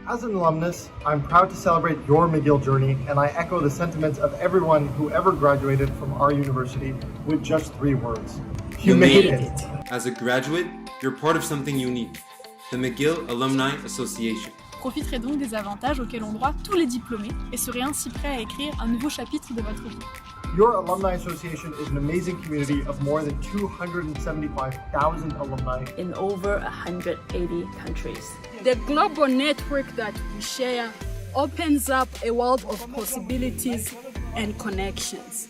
As an alumnus, I'm proud to celebrate your McGill journey, and I echo the sentiments of everyone who ever graduated from our university with just 3 words. You made it! As a graduate, you're part of something unique, the McGill Alumni Association. Profiterez donc des avantages auxquels ont droit tous les diplômés et serez ainsi prêts à écrire un nouveau chapitre de votre vie. Your Alumni Association is an amazing community of more than 275,000 alumni in over 180 countries. The global network that we share opens up a world of possibilities and connections.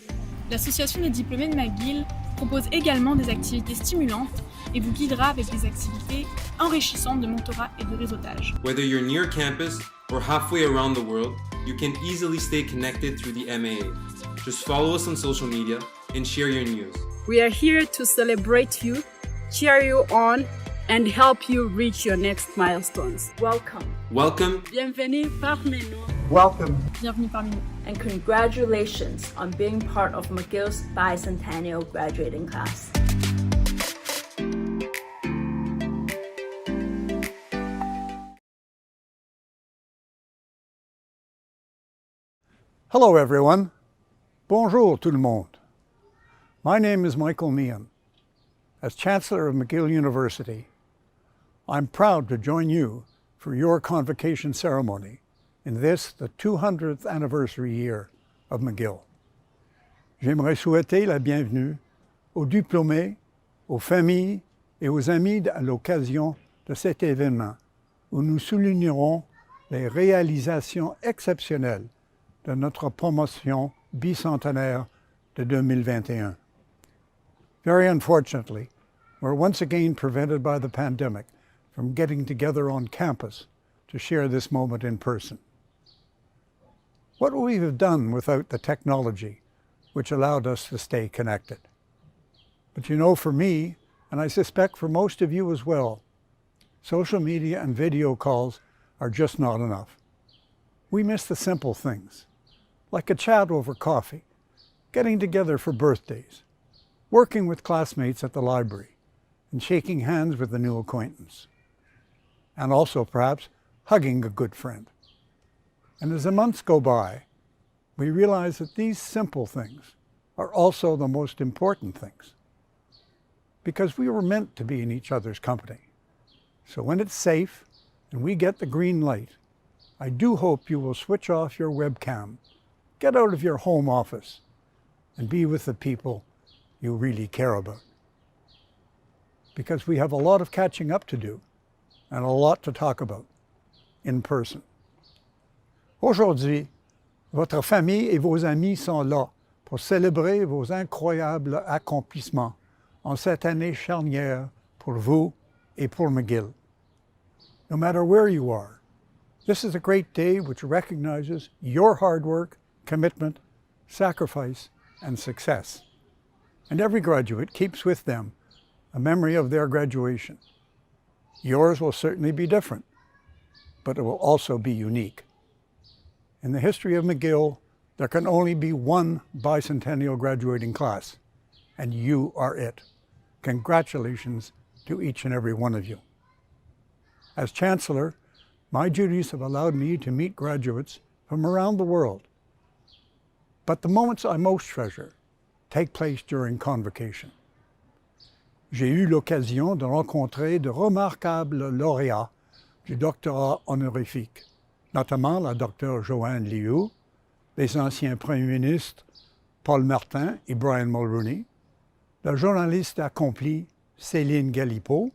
L'association des diplômés de McGill propose également des activités stimulantes et vous guidera avec des activités enrichissantes de mentorat et de réseautage. Whether you're near campus or halfway around the world, you can easily stay connected through the MAA. Just follow us on social media and share your news. We are here to celebrate you, cheer you on, and help you reach your next milestones. Welcome. Welcome. Bienvenue parmi nous. Welcome. Bienvenue parmi nous. And congratulations on being part of McGill's Bicentennial graduating class. Hello everyone. Bonjour tout le monde. My name is Michael Meehan. As Chancellor of McGill University, I'm proud to join you for your convocation ceremony in this, the 200th anniversary year of McGill. J'aimerais souhaiter la bienvenue aux diplômés, aux familles et aux amis à l'occasion de cet événement où nous soulignerons les réalisations exceptionnelles de notre promotion bicentenaire de 2021. Very unfortunately, we're once again prevented by the pandemic from getting together on campus to share this moment in person. What would we have done without the technology which allowed us to stay connected? But you know, for me, and I suspect for most of you as well, social media and video calls are just not enough. We miss the simple things, like a chat over coffee, getting together for birthdays, working with classmates at the library, and shaking hands with a new acquaintance. And also, perhaps, hugging a good friend. And as the months go by, we realize that these simple things are also the most important things. Because we were meant to be in each other's company. So when it's safe and we get the green light, I do hope you will switch off your webcam, get out of your home office, and be with the people you really care about. Because we have a lot of catching up to do and a lot to talk about in person. Aujourd'hui, votre famille et vos amis sont là pour célébrer vos incroyables accomplissements en cette année charnière pour vous et pour McGill. No matter where you are, this is a great day which recognizes your hard work, commitment, sacrifice, and success. And every graduate keeps with them a memory of their graduation. Yours will certainly be different, but it will also be unique. In the history of McGill, there can only be one bicentennial graduating class, and you are it. Congratulations to each and every one of you. As Chancellor, my duties have allowed me to meet graduates from around the world. But the moments I most treasure take place during Convocation. J'ai eu l'occasion de rencontrer de remarquables lauréats du doctorat honorifique, notamment la Dr Joanne Liu, les anciens premiers ministres Paul Martin et Brian Mulroney, la journaliste accomplie Céline Galipeau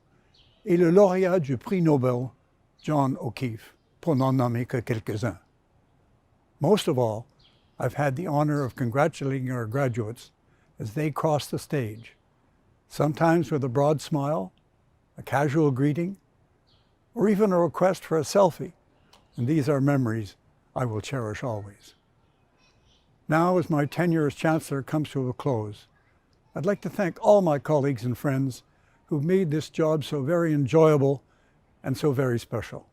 et le lauréat du prix Nobel John O'Keefe, pour n'en nommer que quelques-uns. Most of all, I've had the honor of congratulating our graduates as they cross the stage, sometimes with a broad smile, a casual greeting, or even a request for a selfie, and these are memories I will cherish always. Now, as my tenure as Chancellor comes to a close, I'd like to thank all my colleagues and friends who've made this job so very enjoyable and so very special.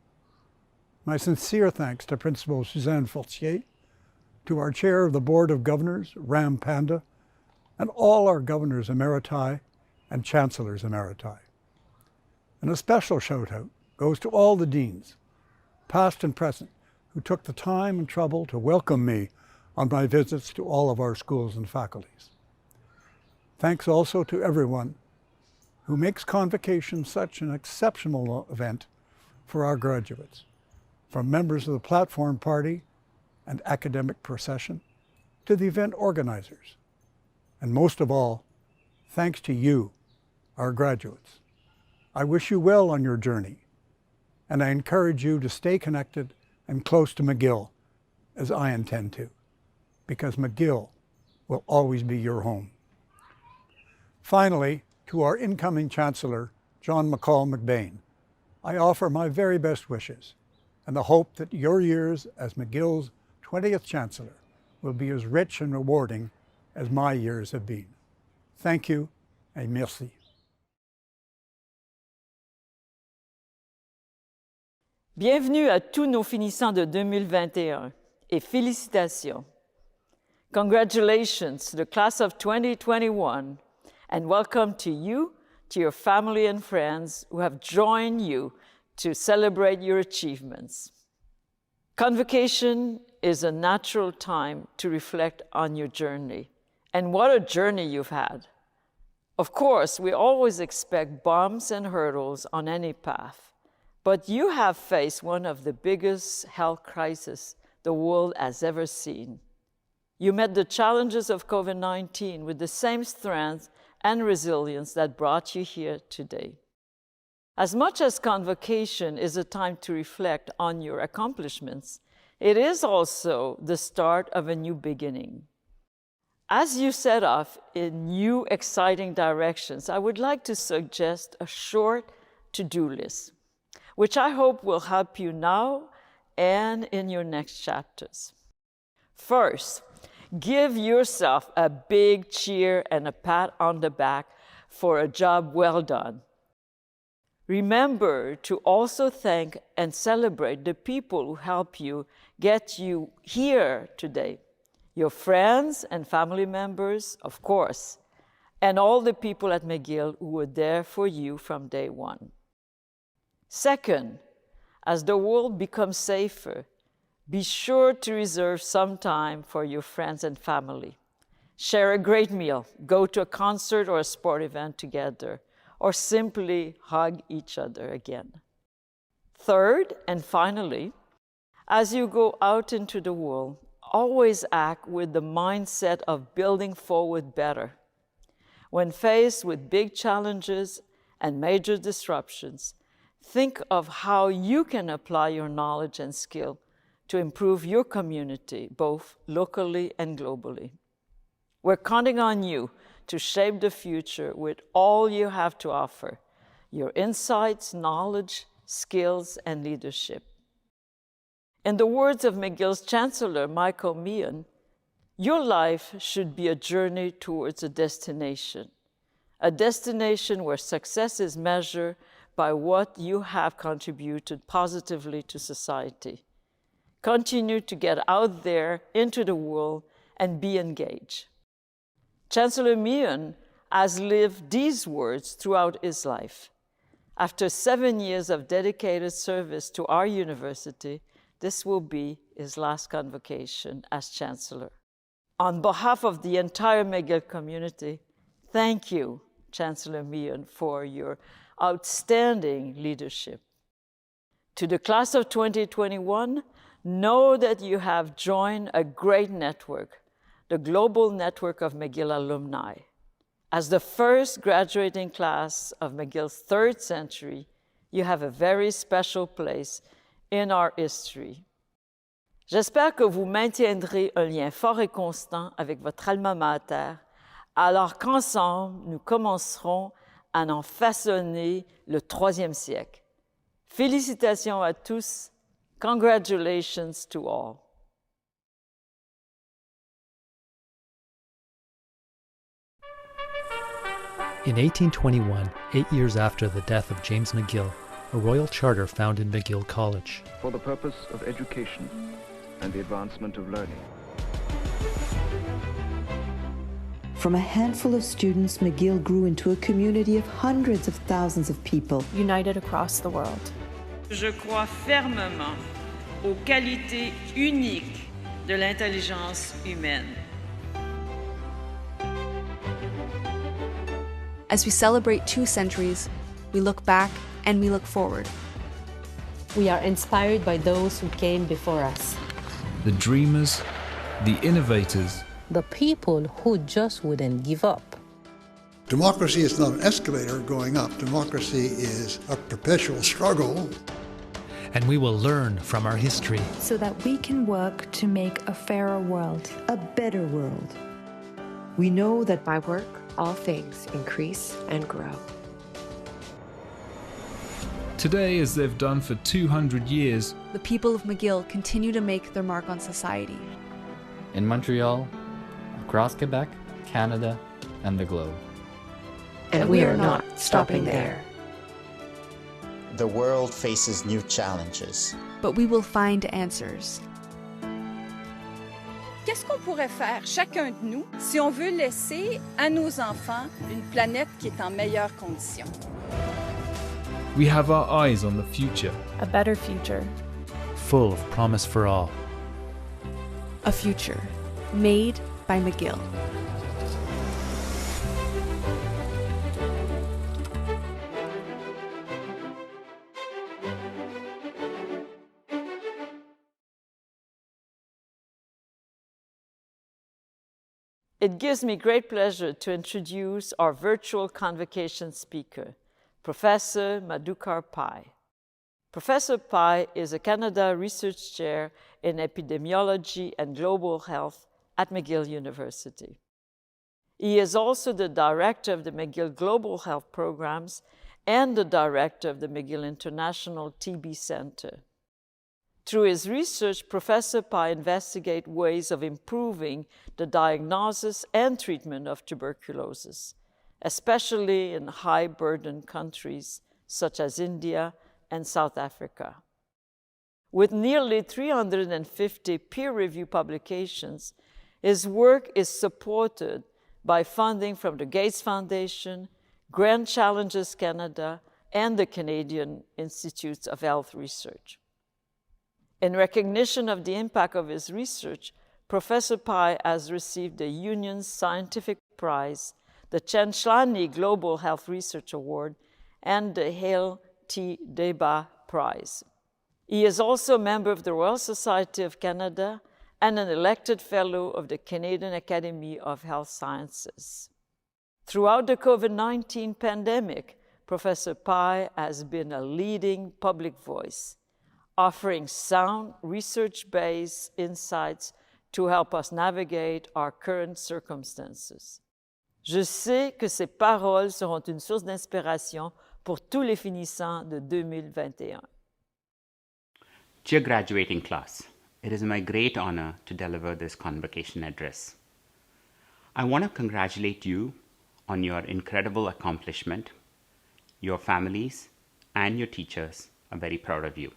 My sincere thanks to Principal Suzanne Fortier, to our Chair of the Board of Governors, Ram Panda, and all our Governors Emeriti and Chancellors Emeriti. And a special shout-out goes to all the Deans, past and present, who took the time and trouble to welcome me on my visits to all of our schools and faculties. Thanks also to everyone who makes Convocation such an exceptional event for our graduates, from members of the platform party and academic procession to the event organizers. And most of all, thanks to you, our graduates. I wish you well on your journey, and I encourage you to stay connected and close to McGill, as I intend to, because McGill will always be your home. Finally, to our incoming Chancellor, John McCall McBain, I offer my very best wishes and the hope that your years as McGill's 20th Chancellor will be as rich and rewarding as my years have been. Thank you, et merci. Bienvenue à tous nos finissants de 2021 et félicitations. Congratulations to the class of 2021 and welcome to you, to your family and friends who have joined you to celebrate your achievements. Convocation is a natural time to reflect on your journey. And what a journey you've had. Of course, we always expect bumps and hurdles on any path, but you have faced one of the biggest health crises the world has ever seen. You met the challenges of COVID-19 with the same strength and resilience that brought you here today. As much as Convocation is a time to reflect on your accomplishments, it is also the start of a new beginning. As you set off in new, exciting directions, I would like to suggest a short to-do list, which I hope will help you now and in your next chapters. First, give yourself a big cheer and a pat on the back for a job well done. Remember to also thank and celebrate the people who help you get you here today. Your friends and family members, of course, and all the people at McGill who were there for you from day one. Second, as the world becomes safer, be sure to reserve some time for your friends and family. Share a great meal, go to a concert or a sport event together, or simply hug each other again. Third, and finally, as you go out into the world, always act with the mindset of building forward better. When faced with big challenges and major disruptions, think of how you can apply your knowledge and skill to improve your community, both locally and globally. We're counting on you to shape the future with all you have to offer, your insights, knowledge, skills, and leadership. In the words of McGill's Chancellor, Michael Meehan, your life should be a journey towards a destination where success is measured by what you have contributed positively to society. Continue to get out there into the world and be engaged. Chancellor Meehan has lived these words throughout his life. After 7 years of dedicated service to our university, this will be his last convocation as Chancellor. On behalf of the entire McGill community, thank you, Chancellor Meehan, for your outstanding leadership. To the class of 2021, know that you have joined a great network, the global network of McGill alumni. As the first graduating class of McGill's third century, you have a very special place in our history. J'espère que vous maintiendrez un lien fort et constant avec votre alma mater, alors qu'ensemble, nous commencerons à en façonner le 3e siècle. Félicitations à tous. Congratulations to all. In 1821, 8 years after the death of James McGill, a royal charter founded McGill College. For the purpose of education and the advancement of learning. From a handful of students, McGill grew into a community of hundreds of thousands of people. United across the world. Je crois fermement aux qualités uniques de l'intelligence humaine. As we celebrate 2 centuries, we look back and we look forward. We are inspired by those who came before us. The dreamers, the innovators, the people who just wouldn't give up. Democracy is not an escalator going up. Democracy is a perpetual struggle. And we will learn from our history so that we can work to make a fairer world, a better world. We know that by work, all things increase and grow. Today, as they've done for 200 years, the people of McGill continue to make their mark on society. In Montreal, across Quebec, Canada, and the globe. And we are not stopping there. The world faces new challenges. But we will find answers. Qu'est-ce qu'on pourrait faire, chacun de nous, si on veut laisser à nos enfants une planète qui est en meilleures conditions? We have our eyes on the future. A better future. Full of promise for all. A future made by McGill. It gives me great pleasure to introduce our virtual convocation speaker, Professor Madhukar Pai. Professor Pai is a Canada Research Chair in Epidemiology and Global Health at McGill University. He is also the Director of the McGill Global Health Programs and the Director of the McGill International TB Center. Through his research, Professor Pai investigates ways of improving the diagnosis and treatment of tuberculosis, especially in high-burden countries such as India and South Africa. With nearly 350 peer-reviewed publications, his work is supported by funding from the Gates Foundation, Grand Challenges Canada, and the Canadian Institutes of Health Research. In recognition of the impact of his research, Professor Pai has received the Union's Scientific Prize, the Chancelier Global Health Research Award, and the Hale T. Deba Prize. He is also a member of the Royal Society of Canada and an elected fellow of the Canadian Academy of Health Sciences. Throughout the COVID-19 pandemic, Professor Pai has been a leading public voice, offering sound, research-based insights to help us navigate our current circumstances. Je sais que ces paroles seront une source d'inspiration pour tous les finissants de 2021. Dear graduating class, it is my great honor to deliver this convocation address. I want to congratulate you on your incredible accomplishment. Your families and your teachers are very proud of you.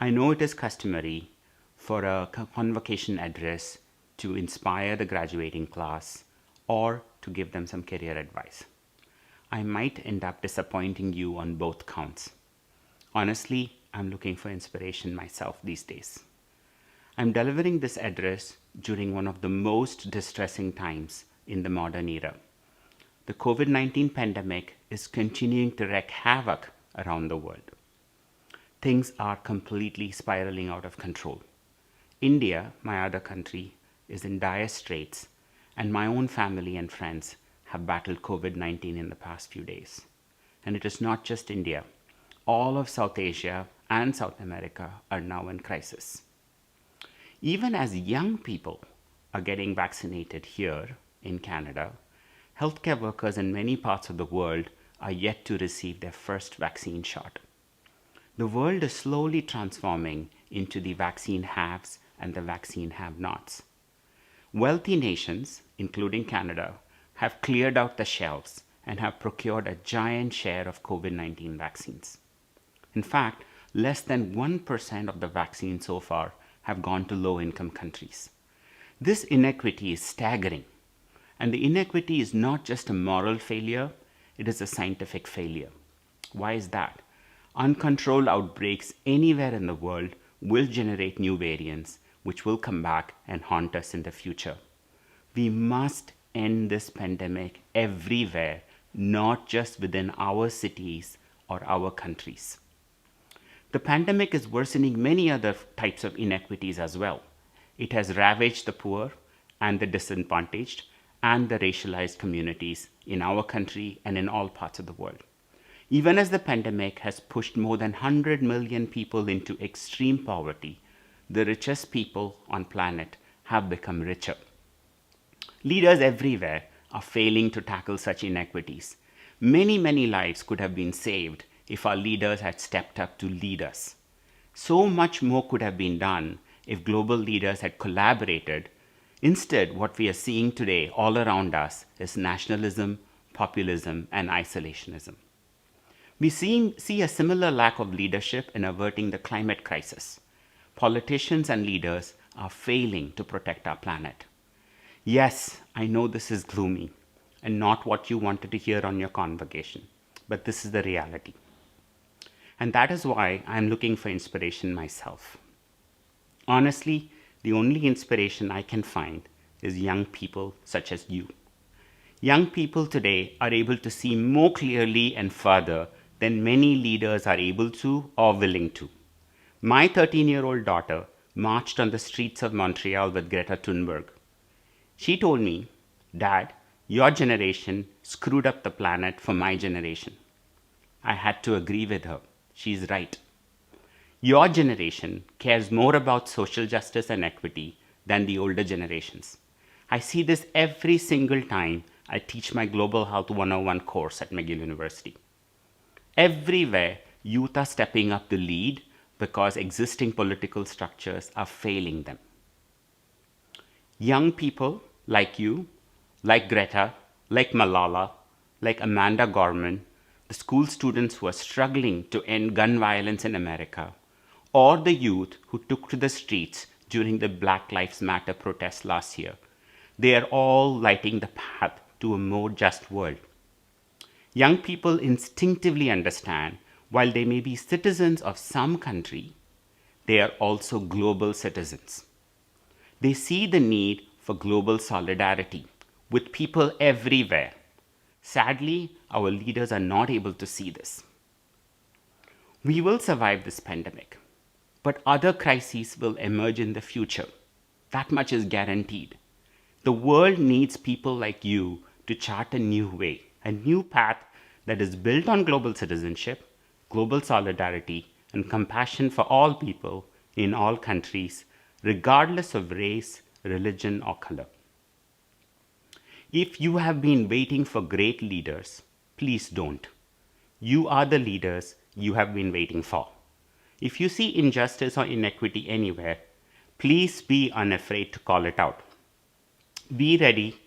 I know it is customary for a convocation address to inspire the graduating class or to give them some career advice. I might end up disappointing you on both counts. Honestly, I'm looking for inspiration myself these days. I'm delivering this address during one of the most distressing times in the modern era. The COVID-19 pandemic is continuing to wreak havoc around the world. Things are completely spiraling out of control. India, my other country, is in dire straits, and my own family and friends have battled COVID-19 in the past few days. And it is not just India. All of South Asia and South America are now in crisis. Even as young people are getting vaccinated here in Canada, healthcare workers in many parts of the world are yet to receive their first vaccine shot. The world is slowly transforming into the vaccine haves and the vaccine have-nots. Wealthy nations, including Canada, have cleared out the shelves and have procured a giant share of COVID-19 vaccines. In fact, less than 1% of the vaccines so far have gone to low-income countries. This inequity is staggering. And the inequity is not just a moral failure, it is a scientific failure. Why is that? Uncontrolled outbreaks anywhere in the world will generate new variants which will come back and haunt us in the future. We must end this pandemic everywhere, not just within our cities or our countries. The pandemic is worsening many other types of inequities as well. It has ravaged the poor and the disadvantaged and the racialized communities in our country and in all parts of the world. Even as the pandemic has pushed more than 100 million people into extreme poverty, the richest people on planet have become richer. Leaders everywhere are failing to tackle such inequities. Many lives could have been saved if our leaders had stepped up to lead us. So much more could have been done if global leaders had collaborated. Instead, what we are seeing today all around us is nationalism, populism, and isolationism. We see a similar lack of leadership in averting the climate crisis. Politicians and leaders are failing to protect our planet. Yes, I know this is gloomy and not what you wanted to hear on your convocation, but this is the reality. And that is why I'm looking for inspiration myself. Honestly, the only inspiration I can find is young people such as you. Young people today are able to see more clearly and further than many leaders are able to or willing to. My 13-year-old daughter marched on the streets of Montreal with Greta Thunberg. She told me, "Dad, your generation screwed up the planet for my generation." I had to agree with her. She's right. Your generation cares more about social justice and equity than the older generations. I see this every single time I teach my Global Health 101 course at McGill University. Everywhere, youth are stepping up to lead because existing political structures are failing them. Young people like you, like Greta, like Malala, like Amanda Gorman, the school students who are struggling to end gun violence in America, or the youth who took to the streets during the Black Lives Matter protests last year, they are all lighting the path to a more just world. Young people instinctively understand, while they may be citizens of some country, they are also global citizens. They see the need for global solidarity with people everywhere. Sadly, our leaders are not able to see this. We will survive this pandemic, but other crises will emerge in the future. That much is guaranteed. The world needs people like you to chart a new way, a new path that is built on global citizenship, global solidarity, and compassion for all people in all countries, regardless of race, religion, or color. If you have been waiting for great leaders, please don't. You are the leaders you have been waiting for. If you see injustice or inequity anywhere, please be unafraid to call it out. Be ready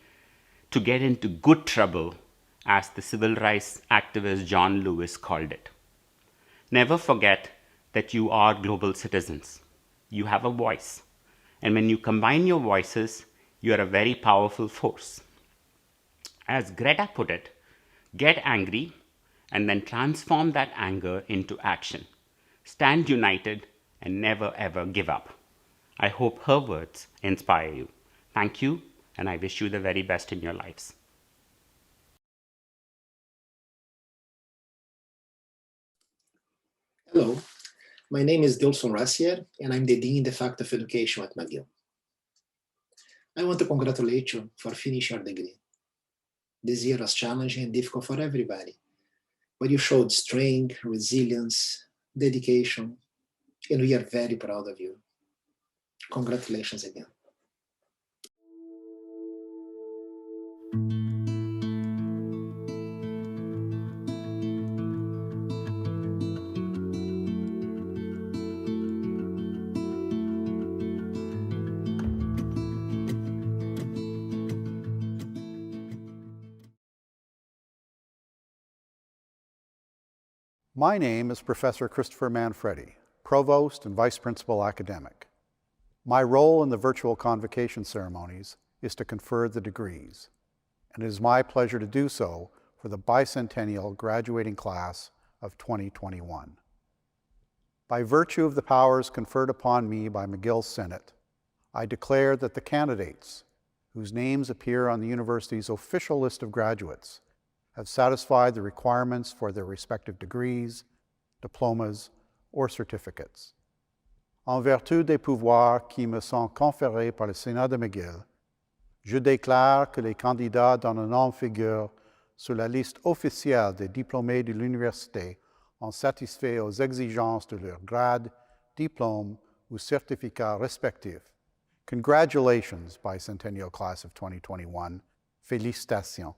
to get into good trouble, as the civil rights activist John Lewis called it. Never forget that you are global citizens. You have a voice. And when you combine your voices, you are a very powerful force. As Greta put it, get angry and then transform that anger into action. Stand united and never ever give up. I hope her words inspire you. Thank you, and I wish you the very best in your lives. Hello, my name is Dilson Rassier, and I'm the Dean de facto of Education at McGill. I want to congratulate you for finishing your degree. This year was challenging and difficult for everybody, but you showed strength, resilience, dedication, and we are very proud of you. Congratulations again. My name is Professor Christopher Manfredi, Provost and Vice Principal Academic. My role in the virtual convocation ceremonies is to confer the degrees, and it is my pleasure to do so for the Bicentennial graduating class of 2021. By virtue of the powers conferred upon me by McGill Senate, I declare that the candidates, whose names appear on the university's official list of graduates, have satisfied the requirements for their respective degrees, diplomas, or certificates. En vertu des pouvoirs qui me sont conférés par le Sénat de McGill, je déclare que les candidats dont le nom figure sur la liste officielle des diplômés de l'université ont satisfait aux exigences de leur grade, diplôme ou certificat respectif. Congratulations, Bicentennial Class of 2021. Félicitations.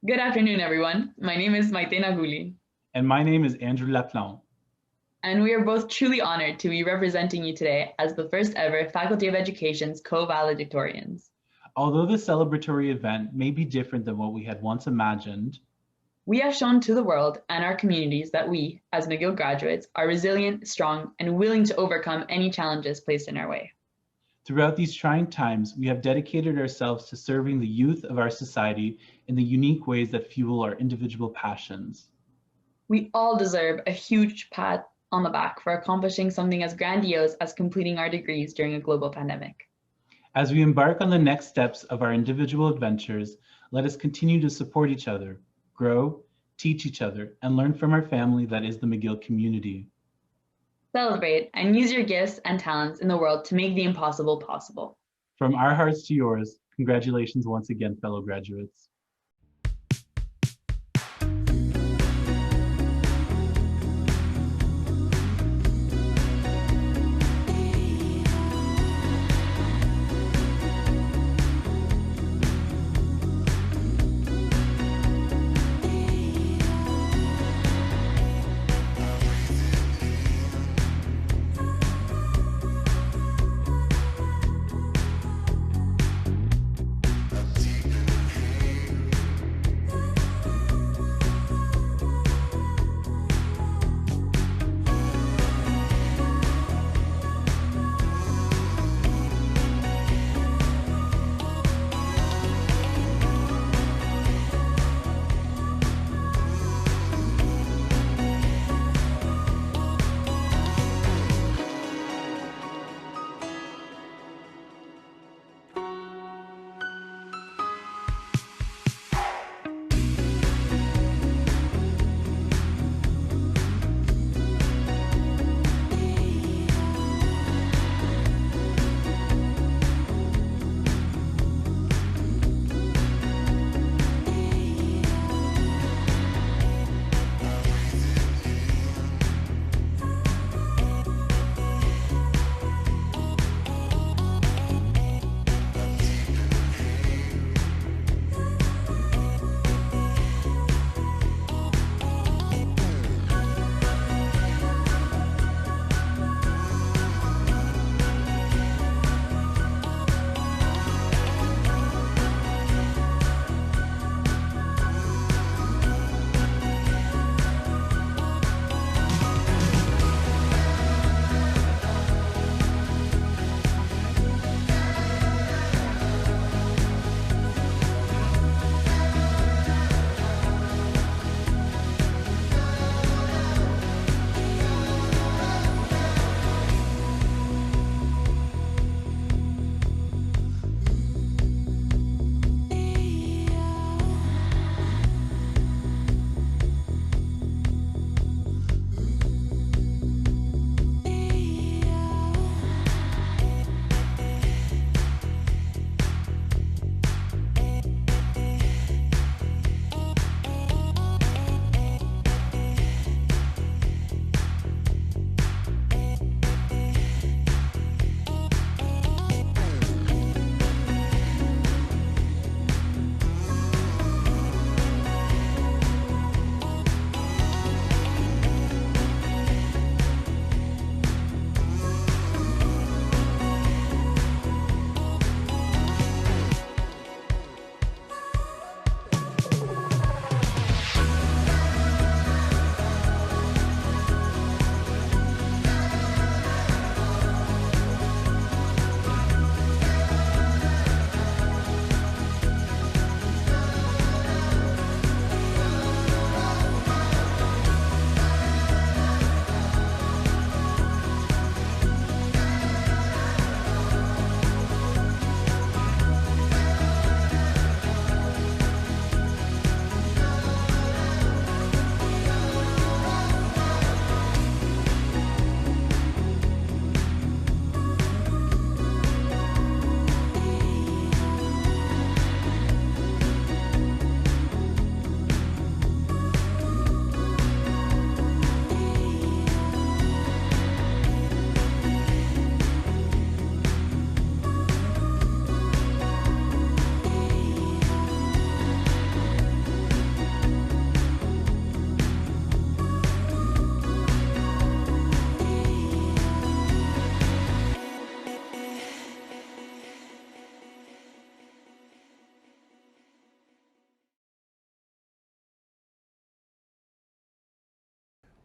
Good afternoon, everyone. My name is Maite Naguli. And my name is Andrew Laplan. And we are both truly honored to be representing you today as the first ever Faculty of Education's co-valedictorians. Although this celebratory event may be different than what we had once imagined, we have shown to the world and our communities that we, as McGill graduates, are resilient, strong, and willing to overcome any challenges placed in our way. Throughout these trying times, we have dedicated ourselves to serving the youth of our society in the unique ways that fuel our individual passions. We all deserve a huge pat on the back for accomplishing something as grandiose as completing our degrees during a global pandemic. As we embark on the next steps of our individual adventures, let us continue to support each other, grow, teach each other, and learn from our family that is the McGill community. Celebrate and use your gifts and talents in the world to make the impossible possible. From our hearts to yours, congratulations once again, fellow graduates.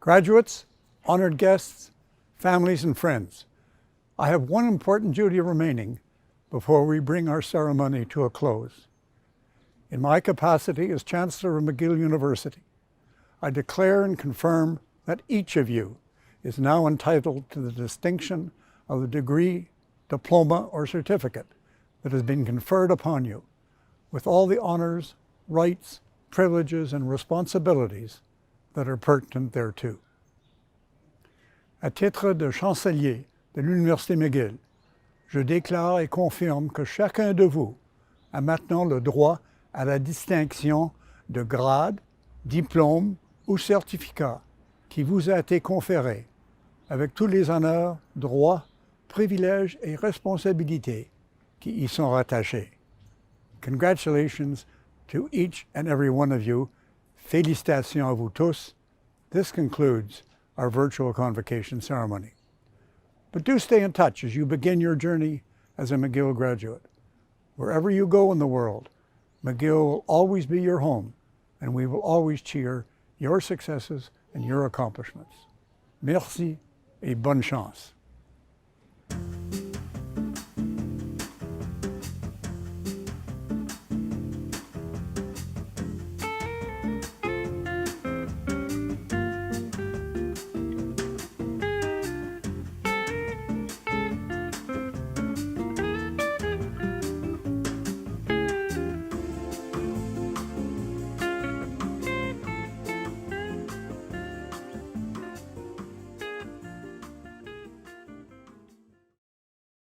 Graduates, honored guests, families and friends, I have one important duty remaining before we bring our ceremony to a close. In my capacity as Chancellor of McGill University, I declare and confirm that each of you is now entitled to the distinction of the degree, diploma, or certificate that has been conferred upon you, with all the honors, rights, privileges, and responsibilities that are pertinent thereto. À titre de chancelier de l'Université McGill, je déclare et confirme que chacun de vous a maintenant le droit à la distinction de grade, diplôme ou certificat qui vous a été conféré, avec tous les honneurs, droits, privilèges et responsabilités qui y sont rattachés. Congratulations to each and every one of you. Félicitations à vous tous. This concludes our virtual convocation ceremony. But do stay in touch as you begin your journey as a McGill graduate. Wherever you go in the world, McGill will always be your home, and we will always cheer your successes and your accomplishments. Merci et bonne chance.